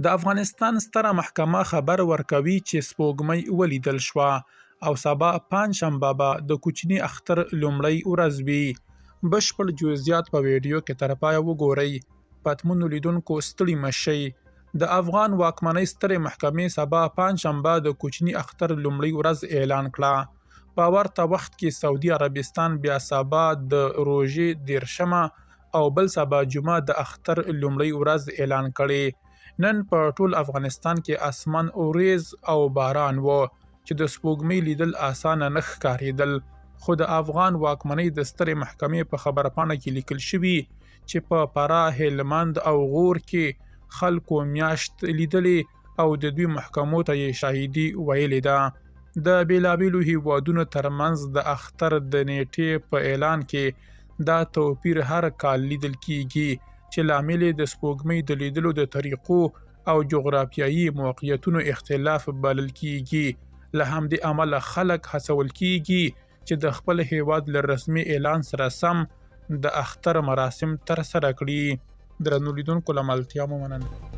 د افغانستان ستره محکمه خبر ورکوي چې سپوږمۍ ولیدل شوه او سبا پنجشنبه به د کوچني اختر لومړۍ ورځ وي. بشپړ جزئیات په ویډیو کې تر پایه وګورئ. پتمنو لیدونکو ستړي مه شئ. د افغان واکمنۍ سترې محکمې سبا پنجشنبه د کوچني اختر لومړۍ ورځ اعلان کړه. په ورته وخت کې سعودي عربستان بیا سبا د روژې 13 او بل سبا جمعه د اختر لومړۍ ورځ اعلان کړي. نن په ټول افغانستان کې اسمان اوریز او باران و چې د سپوږمۍ لیدل اسانه نه ښکارېدل، خو د افغان واکمنۍ د سترې محکمې په خبرپاڼه کې لیکل شوي چې په فراه، هلمند او غور کې خلکو میاشت لیدلې او د دوی محکمو ته یې شاهدي ویلې ده. د بیلابیلو هیوادونو ترمنځ د اختر د نیټې په اعلان کې دا توپیر هر کال لیدل کیږي چې لامل د سپوږمۍ د لیدلو د طریقو او جغرافیایي موقعیتونو اختلاف بلل کیږي. له همدې امله خلک هڅول کیږي چې د خپل هیواد له رسمي اعلان سره سم د اختر مراسم ترسره کړي. درنو لیدونکو له ملتیا مو مننه.